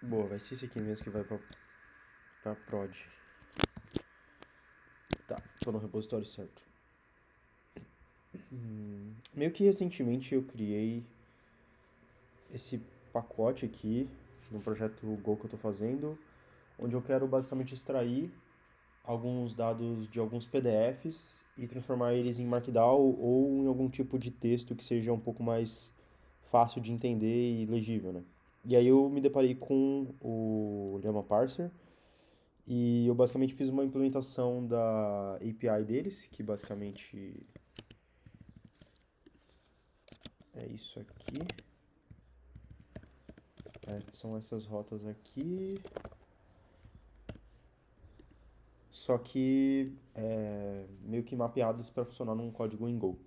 Boa, vai ser esse aqui mesmo que vai pra prod. Tá, tô no repositório certo. Meio que recentemente eu criei esse pacote aqui no projeto Go que eu tô fazendo, onde eu quero basicamente extrair alguns dados de alguns PDFs e transformar eles em Markdown ou em algum tipo de texto que seja um pouco mais fácil de entender e legível, né? E aí eu me deparei com o Llama Parser e eu basicamente fiz uma implementação da API deles, que basicamente é isso aqui. São essas rotas aqui. Só que meio que mapeadas para funcionar num código em Go.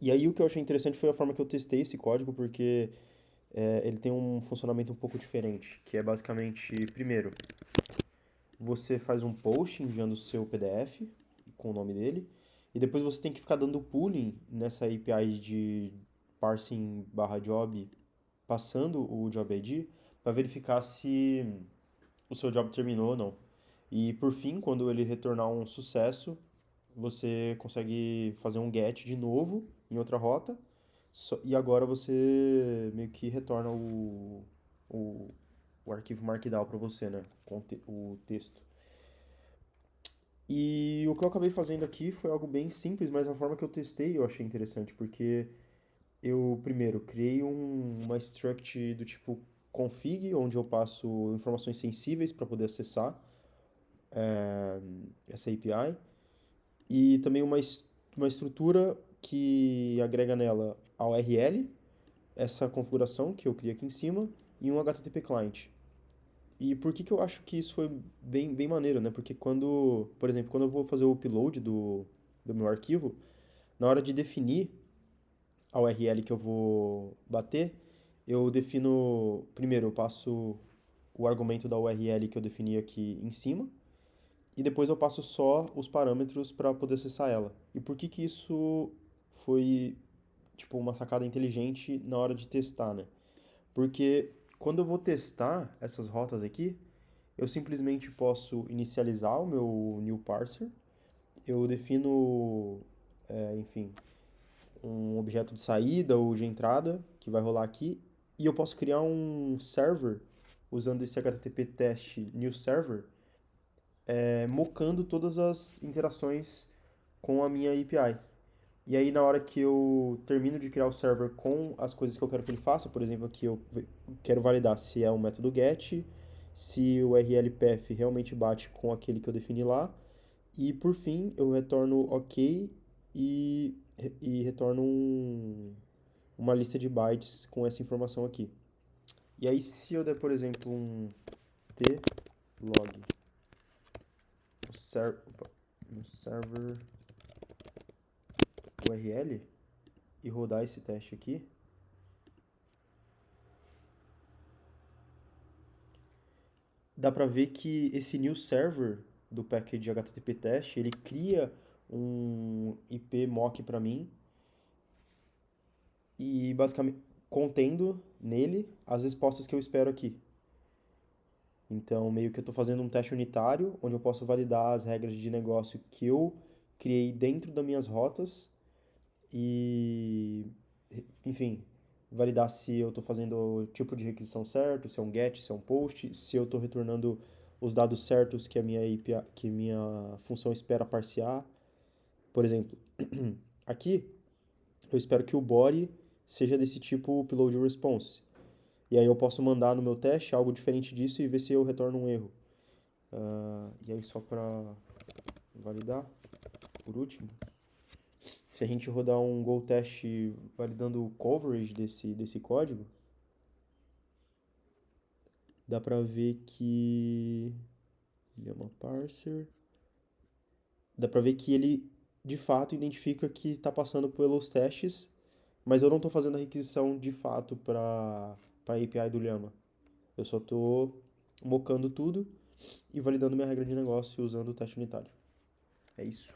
E aí o que eu achei interessante foi a forma que eu testei esse código, porque ele tem um funcionamento um pouco diferente, que é basicamente, primeiro, você faz um post enviando o seu PDF com o nome dele, e depois você tem que ficar dando pooling nessa API de parsing barra job, passando o job ID, para verificar se o seu job terminou ou não. E por fim, quando ele retornar um sucesso, você consegue fazer um get de novo em outra rota, e agora você meio que retorna o, o arquivo Markdown para você, né? Com o texto. E o que eu acabei fazendo aqui foi algo bem simples, mas a forma que eu testei eu achei interessante, porque eu primeiro criei uma struct do tipo config, onde eu passo informações sensíveis para poder acessar essa API, e também uma estrutura que agrega nela a URL, essa configuração que eu criei aqui em cima, e um HTTP client. E por que que eu acho que isso foi bem maneiro, né? Porque quando, por exemplo, quando eu vou fazer o upload do meu arquivo, na hora de definir a URL que eu vou bater, eu defino, primeiro eu passo o argumento da URL que eu defini aqui em cima, e depois eu passo só os parâmetros para poder acessar ela. E por que que isso foi, tipo, uma sacada inteligente na hora de testar, né? Porque quando eu vou testar essas rotas aqui, eu simplesmente posso inicializar o meu new parser, eu defino, enfim, um objeto de saída ou de entrada que vai rolar aqui, e eu posso criar um server usando esse HTTP test new server, mocando todas as interações com a minha API. E aí, na hora que eu termino de criar o server com as coisas que eu quero que ele faça, por exemplo, aqui eu quero validar se é um método get, se o URL path realmente bate com aquele que eu defini lá, e por fim eu retorno OK e retorno uma lista de bytes com essa informação aqui. E aí, se eu der, por exemplo, um tlog no server URL e rodar esse teste aqui, dá para ver que esse new server do package HTTP test, ele cria um IP mock para mim e basicamente contendo nele as respostas que eu espero aqui. Então, meio que eu estou fazendo um teste unitário, onde eu posso validar as regras de negócio que eu criei dentro das minhas rotas e, enfim, validar se eu estou fazendo o tipo de requisição certo, se é um get, se é um post, se eu estou retornando os dados certos que a minha API, que minha função espera parsear. Por exemplo, aqui eu espero que o body seja desse tipo upload response. E aí eu posso mandar no meu teste algo diferente disso e ver se eu retorno um erro. E aí só para validar, por último, se a gente rodar um Go test validando o coverage desse código, dá pra ver que ele é uma parser. Dá pra ver que ele de fato identifica que está passando pelos testes, mas eu não estou fazendo a requisição de fato para a API do Llama. Eu só estou mocando tudo e validando minha regra de negócio usando o teste unitário. É isso.